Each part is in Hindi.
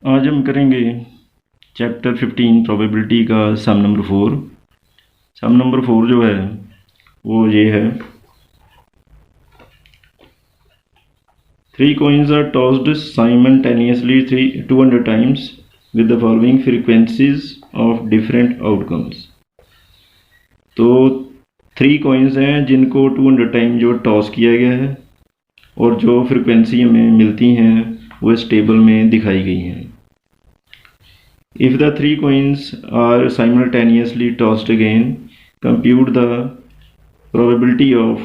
आज हम करेंगे चैप्टर 15 प्रोबेबिलिटी का सम नंबर 4। सम नंबर 4 जो है वो ये है, 3 coins are tossed simultaneously 200 times with the following frequencies of different outcomes। तो 3 coins हैं जिनको 200 टाइम जो टॉस किया गया है और जो फ्रिक्वेंसी हमें मिलती हैं वो इस टेबल में दिखाई गई हैं। If the 3 coins are simultaneously tossed again, compute the probability of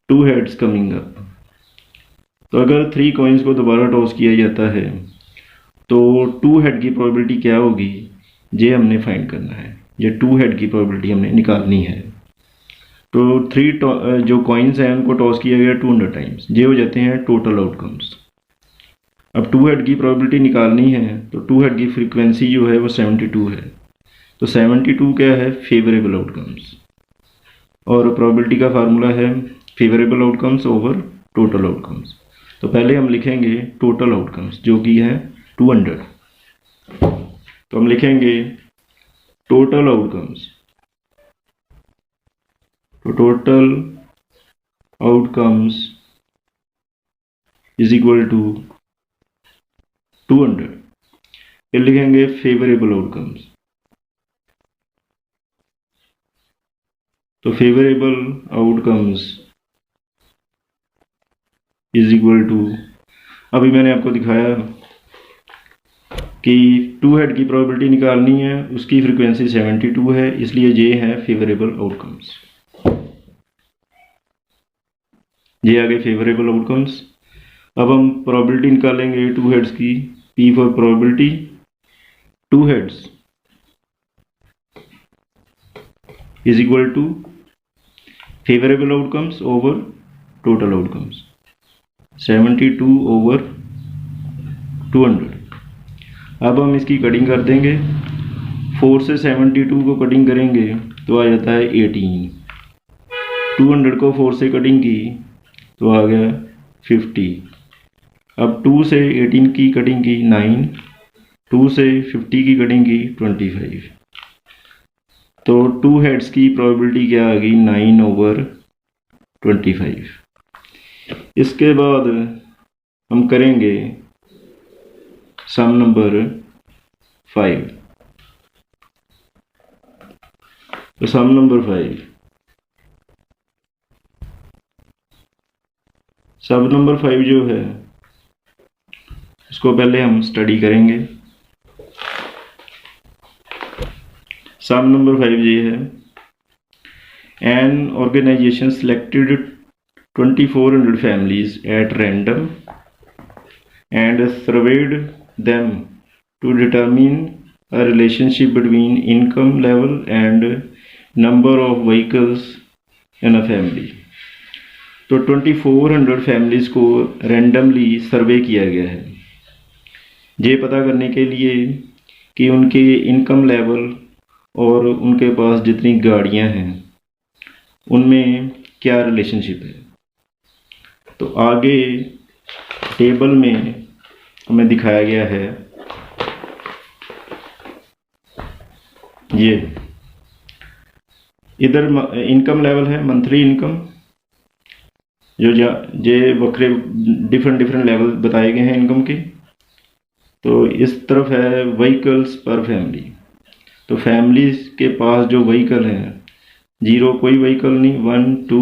2 heads coming up। तो अगर 3 coins को दोबारा टॉस किया जाता है तो 2 हेड की प्रोबेबिलिटी क्या होगी, ये हमने फाइंड करना है। ये 2 हेड की प्रोबेबिलिटी हमने निकालनी है। तो 3 जो कॉइन्स हैं उनको टॉस किया गया 200 टाइम्स, ये हो जाते हैं टोटल आउटकम्स। अब 2 हेड की प्रोबेबिलिटी निकालनी है तो 2 हेड की फ्रीक्वेंसी जो है वो 72 है। तो 72 क्या है, फेवरेबल आउटकम्स, और प्रोबेबिलिटी का फार्मूला है favourable outcomes over total outcomes. तो पहले हम लिखेंगे टोटल आउटकम्स जो कि है 200। तो हम लिखेंगे टोटल आउटकम्स। तो total outcomes is equal to 200। फिर लिखेंगे फेवरेबल आउटकम्स। तो favourable outcomes is equal to, अभी मैंने आपको दिखाया कि 2 हेड की प्रोबेबिलिटी निकालनी है, उसकी फ्रीक्वेंसी 72 है, इसलिए ये है फेवरेबल आउटकम्स। ये आ गए फेवरेबल आउटकम्स। अब हम प्रोबेबिलिटी निकालेंगे 2 हेड्स की। P for probability 2 heads is equal to favourable outcomes over total outcomes, 72 over 200। अब हम इसकी कटिंग कर देंगे। 4 से 72 को कटिंग करेंगे तो आ जाता है 18। 200 को 4 से कटिंग की तो आ गया 50। अब 2 से 18 की कटिंग की 9, 2 से 50 की कटिंग की 25। तो 2 हेड्स की प्रोबेबिलिटी क्या आ गई, 9 ओवर 25। इसके बाद हम करेंगे सम नंबर 5। तो सम नंबर 5, सब नंबर 5 जो है उसको पहले हम स्टडी करेंगे। सम नंबर 5 ये है, an organisation selected 2400 families at random and surveyed them to determine a relationship between income level and number of vehicles in a family। तो 2400 फैमिलीज को रैंडमली सर्वे किया गया है, ये पता करने के लिए कि उनके इनकम लेवल और उनके पास जितनी गाड़ियां हैं उनमें क्या रिलेशनशिप है। तो आगे टेबल में हमें दिखाया गया है, ये इधर इनकम लेवल है, मंथली इनकम, जो ये वक्रे डिफरेंट लेवल बताए गए हैं इनकम के। तो इस तरफ है व्हीकल्स पर फैमिली। तो फैमिली के पास जो व्हीकल हैं, 0 कोई व्हीकल नहीं, 1 2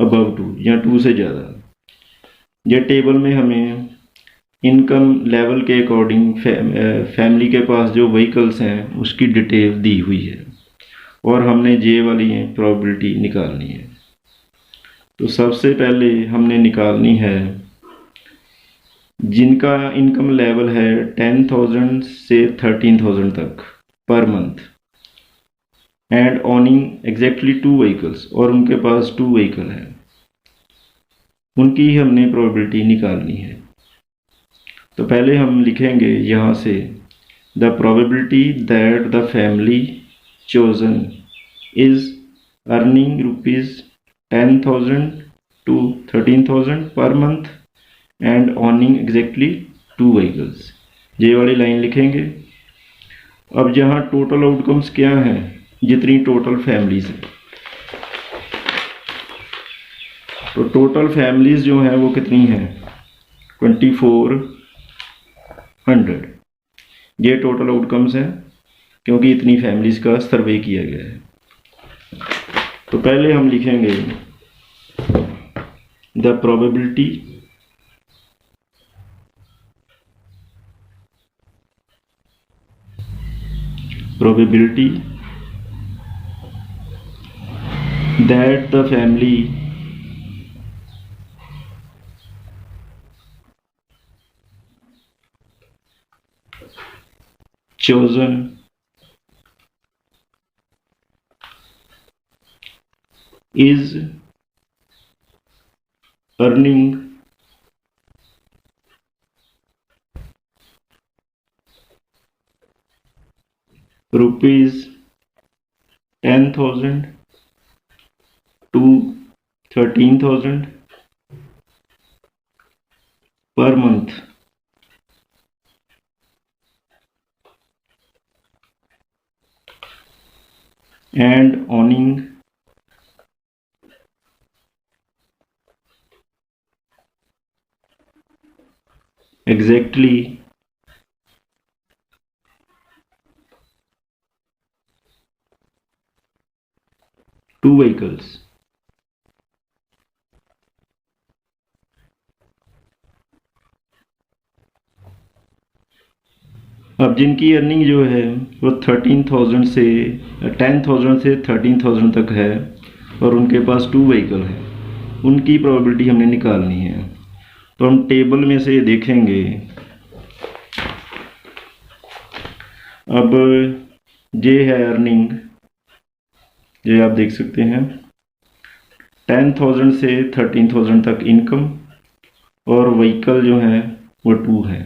अबव 2 या 2 से ज़्यादा। ये टेबल में हमें इनकम लेवल के अकॉर्डिंग फैमिली के पास जो व्हीकल्स हैं उसकी डिटेल दी हुई है और हमने ये वाली प्रोबेबिलिटी निकालनी है। तो सबसे पहले हमने निकालनी है जिनका इनकम लेवल है 10,000 से 13,000 तक पर month and owning exactly 2 vehicles, और उनके पास 2 व्हीकल हैं, उनकी हमने प्रोबेबिलिटी निकालनी है। तो पहले हम लिखेंगे यहाँ से the probability that the family chosen is earning ₹10,000 to 13,000 पर month and owning exactly 2 vehicles. ये वाली लाइन लिखेंगे। अब जहाँ टोटल आउटकम्स क्या हैं, जितनी टोटल फैमिलीज हैं, तो टोटल फैमिलीज जो हैं वो कितनी हैं, 2400। ये टोटल आउटकम्स हैं क्योंकि इतनी फैमिलीज का सर्वे किया गया है। तो पहले हम लिखेंगे the probability that the family chosen is earning rupees 10,000 to 13,000 per month and owning exactly 2 vehicles. अब जिनकी अर्निंग जो है वो 13,000 से 10,000 से 13,000 तक है और उनके पास 2 व्हीकल है, उनकी प्रोबेबिलिटी हमने निकालनी है। तो हम टेबल में से देखेंगे। अब ये है अर्निंग, ये आप देख सकते हैं 10,000 से 13,000 तक इनकम और व्हीकल जो है वो 2 है।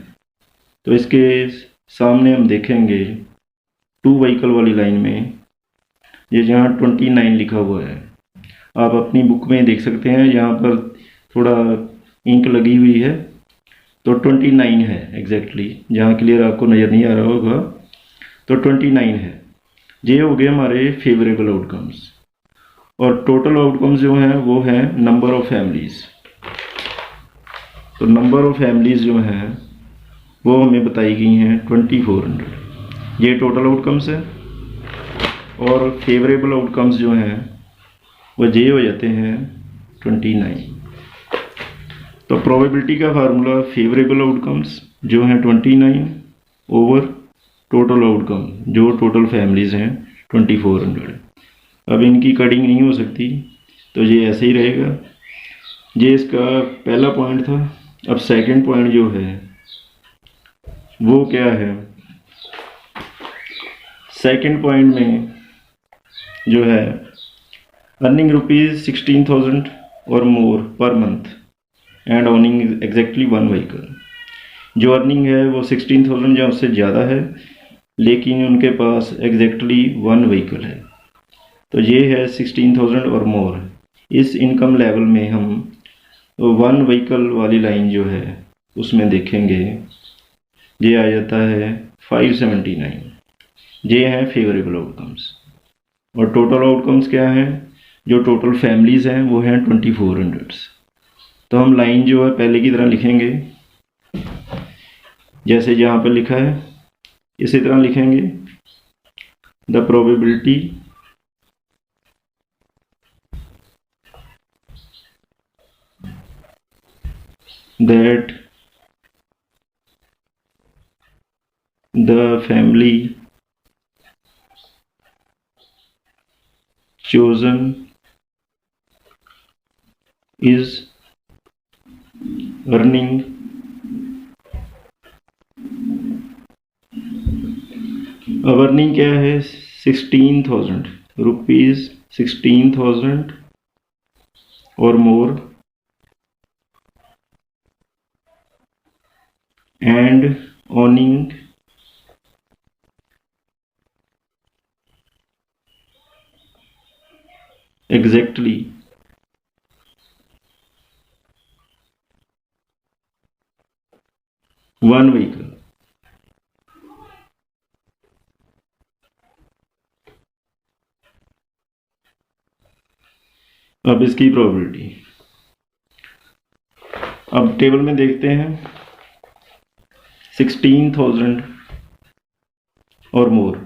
तो इसके सामने हम देखेंगे 2 व्हीकल वाली लाइन में ये जहाँ 29 लिखा हुआ है, आप अपनी बुक में देख सकते हैं, यहाँ पर थोड़ा इंक लगी हुई है तो 29 है एग्जैक्टली, जहाँ क्लियर आपको नज़र नहीं आ रहा होगा तो 29 है। ये हो गए हमारे फेवरेबल आउटकम्स। और टोटल आउटकम्स जो हैं वो हैं नंबर ऑफ फैमिलीज़। तो नंबर ऑफ फैमिलीज़ जो हैं वो हमें बताई गई हैं 2400। ये टोटल आउटकम्स है और फेवरेबल आउटकम्स जो हैं वो ये हो जाते हैं 29। तो प्रोबेबिलिटी का फार्मूला फेवरेबल आउटकम्स जो हैं 29 ओवर टोटल आउटकम जो टोटल फैमिलीज़ हैं 2400। अब इनकी कटिंग नहीं हो सकती तो ये ऐसे ही रहेगा। ये इसका पहला पॉइंट था। अब सेकंड पॉइंट जो है वो क्या है, सेकंड पॉइंट में जो है अर्निंग रुपीज़ 16,000 और more per month and owning exactly 1 vehicle. जो अर्निंग है वो 16,000 या उससे ज़्यादा है लेकिन उनके पास एग्जैक्टली 1 व्हीकल है। तो ये है 16,000 और मोर। इस इनकम लेवल में हम 1 व्हीकल वाली लाइन जो है उसमें देखेंगे ये आ जाता है 579। ये हैं फेवरेबल आउटकम्स। और टोटल आउटकम्स क्या हैं, जो टोटल फैमिलीज़ हैं वो हैं 2400। तो हम लाइन जो है पहले की तरह लिखेंगे, जैसे यहाँ पर लिखा है इसी तरह लिखेंगे। The probability that the family chosen is earning अब अर्निंग क्या है 16,000 रुपीज़, 16,000 और more and owning exactly 1 vehicle. अब इसकी प्रोबेबिलिटी, अब टेबल में देखते हैं 16,000 और मोर,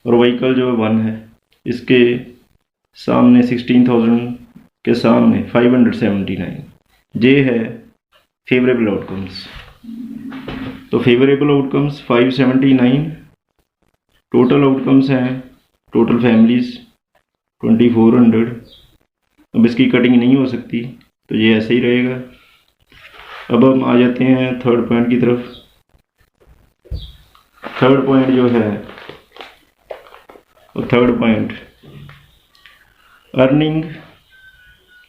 और व्हीकल जो 1 है, इसके सामने 16,000 के सामने 579, ये है फेवरेबल आउटकम्स। तो फेवरेबल आउटकम्स 579, टोटल आउटकम्स हैं, टोटल फैमिलीज 2400। अब इसकी कटिंग नहीं हो सकती तो ये ऐसे ही रहेगा। अब हम आ जाते हैं थर्ड पॉइंट की तरफ। थर्ड पॉइंट जो है, third point, earning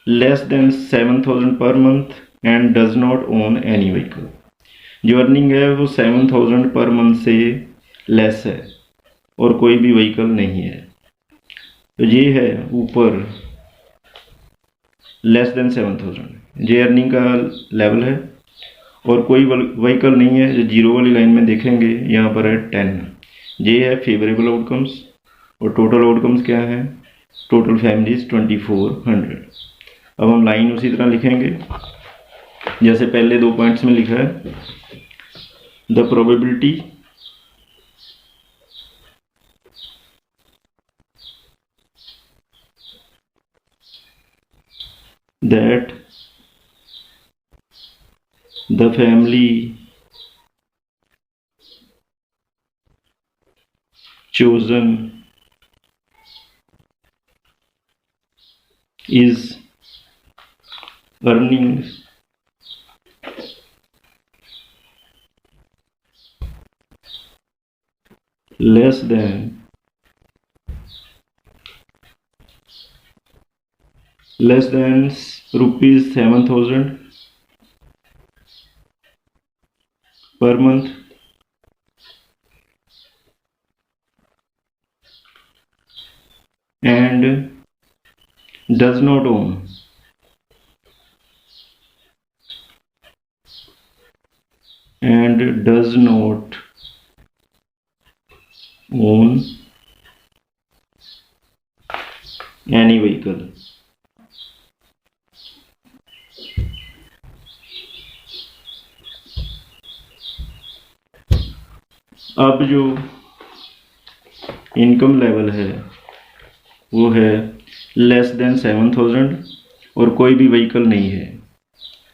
less than 7,000 पर month and does not own any vehicle. जो अर्निंग है वो 7,000 पर मंथ से लेस है और कोई भी व्हीकल नहीं है। तो ये है ऊपर लेस देन 7,000, ये अर्निंग का लेवल है, और कोई व्हीकल नहीं है। जो जीरो वाली लाइन में देखेंगे यहाँ पर है 10, ये है फेवरेबल आउटकम्स। और टोटल आउटकम्स क्या है, टोटल फैमिलीज 2400। अब हम लाइन उसी तरह लिखेंगे जैसे पहले 2 पॉइंट्स में लिखा है। The probability that the family chosen is earning less than rupees 7,000 per month and does not own any vehicle। अब जो इनकम लेवल है वो है लेस देन 7,000 और कोई भी व्हीकल नहीं है।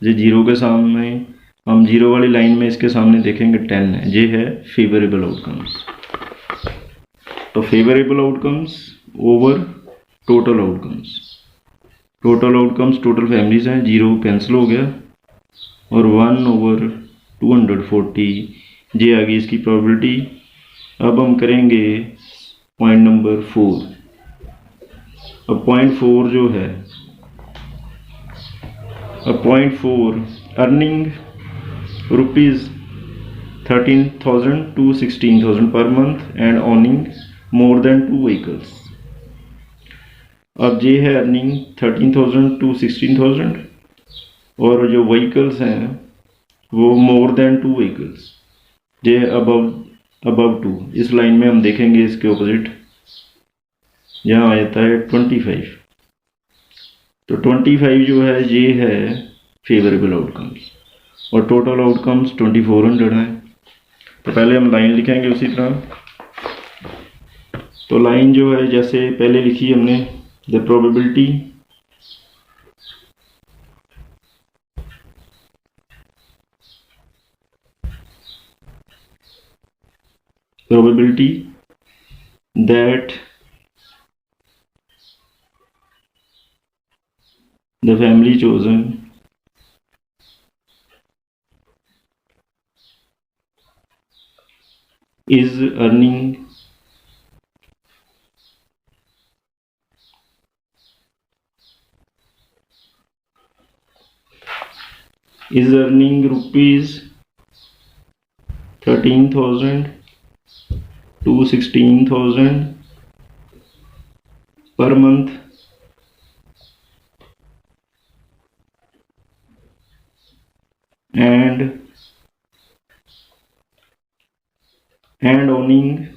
ये जीरो के सामने, हम जीरो वाली लाइन में इसके सामने देखेंगे 10 है, ये है फेवरेबल आउटकम्स। तो favourable outcomes over total outcomes, total outcomes total families हैं, जीरो कैंसिल हो गया, और 1/240 ये आ गई इसकी प्रोबेबिलिटी। अब हम करेंगे पॉइंट नंबर 4। अब पॉइंट 4 जो है, अब पॉइंट 4, अर्निंग रुपीज़ 13,000 to 16,000 पर month and owning more than 2 vehicles. अब ये है अर्निंग 13,000 to 16,000 और जो व्हीकल्स हैं वो मोर देन 2 व्हीकल्स, ये अबव 2। इस लाइन में हम देखेंगे इसके ऑपोजिट, यहाँ आ जाता है 25। तो 25 जो है ये है फेवरेबल आउटकम्स, और टोटल आउटकम्स 2400 हैं। तो पहले हम लाइन लिखेंगे उसी तरह। तो लाइन जो है जैसे पहले लिखी हमने, the probability that the family chosen is earning rupees 13,000 to 16,000 per month and owning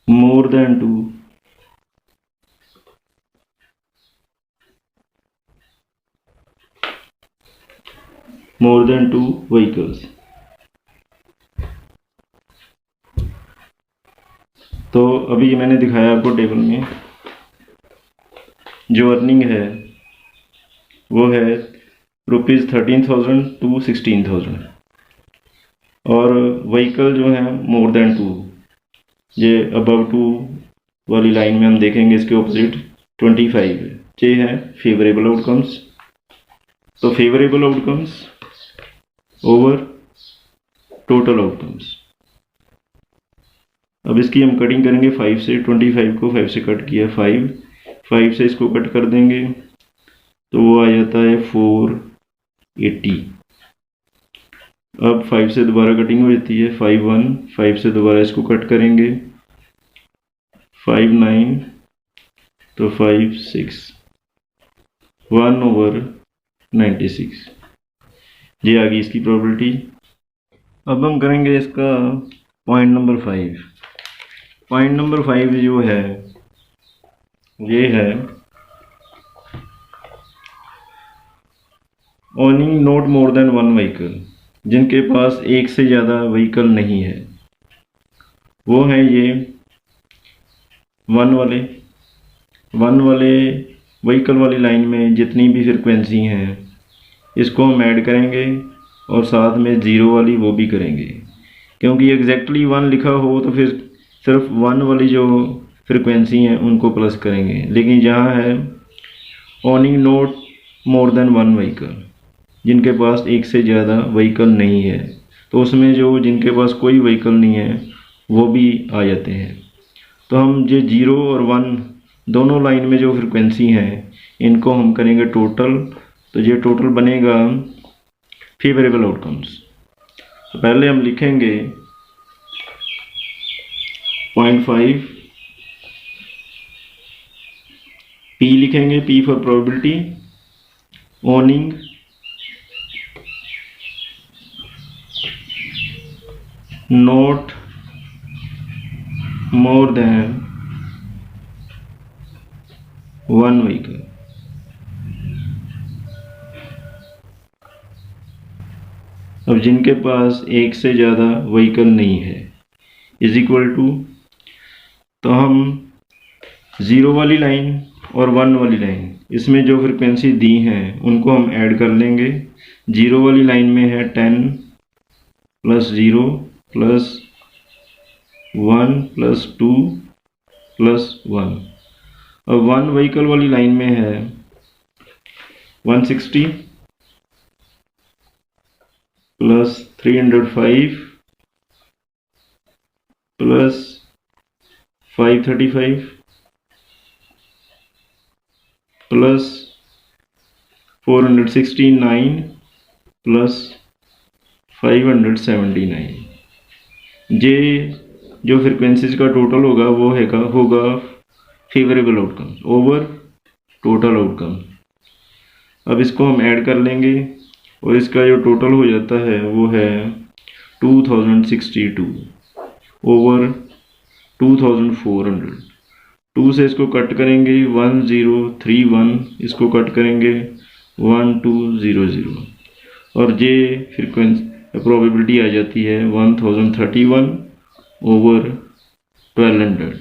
more than 2, more than 2 vehicles। तो अभी ये मैंने दिखाया आपको टेबल में, जो अर्निंग है वो है ₹13,000 to 16,000, और व्हीकल जो है मोर देन 2, ये अबव 2 वाली लाइन में हम देखेंगे इसके ऑपोजिट 25 है। ये है फेवरेबल आउटकम्स। तो favourable outcomes over total outcomes. अब इसकी हम कटिंग करेंगे 5 से। 25 को 5 से कट किया, 5 से इसको कट कर देंगे तो वो आ जाता है 480। अब 5 से दोबारा कटिंग हो जाती है, 5 से दोबारा इसको कट करेंगे, 5 9 तो 5 6, 1/96। ये आ गई इसकी प्रोबेबिलिटी। अब हम करेंगे इसका पॉइंट नंबर 5। पॉइंट नंबर 5 जो है ये है owning not more than 1 vehicle, जिनके पास एक से ज़्यादा व्हीकल नहीं है। वो है ये 1 वाले व्हीकल वाली लाइन में जितनी भी फ्रिक्वेंसी हैं इसको हम ऐड करेंगे, और साथ में 0 वाली वो भी करेंगे, क्योंकि एग्जैक्टली 1 लिखा हो तो फिर सिर्फ 1 वाली जो फ्रिक्वेंसी हैं उनको प्लस करेंगे। लेकिन जहाँ है owning not more than 1 vehicle, जिनके पास एक से ज़्यादा व्हीकल नहीं है, तो उसमें जो जिनके पास कोई व्हीकल नहीं है वो भी आ जाते हैं। तो हम ये 0 और 1 दोनों लाइन में जो फ्रिक्वेंसी हैं इनको हम करेंगे टोटल। तो ये टोटल बनेगा फेवरेबल आउटकम्स। तो पहले हम लिखेंगे 0.5 P लिखेंगे, P for probability, owning not more than 1 vehicle. अब जिनके पास एक से ज़्यादा व्हीकल नहीं है इज इक्वल टू, तो हम 0 वाली लाइन और 1 वाली लाइन इसमें जो फ्रिक्वेंसी दी हैं उनको हम ऐड कर लेंगे। 0 वाली लाइन में है 10 + 0 + 1 + 2 + 1। अब 1 व्हीकल वाली लाइन में है 160 + 305 + 535 + 469 + 579। ये जो फ्रिक्वेंसीज का टोटल होगा वो होगा favourable outcome over total outcome. अब इसको हम ऐड कर लेंगे और इसका जो टोटल हो जाता है वो है 2062 ओवर 2400। 2 से इसको कट करेंगे 1031, इसको कट करेंगे 1200, और ये फ्रिक्वेंसी प्रोबेबिलिटी आ जाती है 1031 ओवर 1200।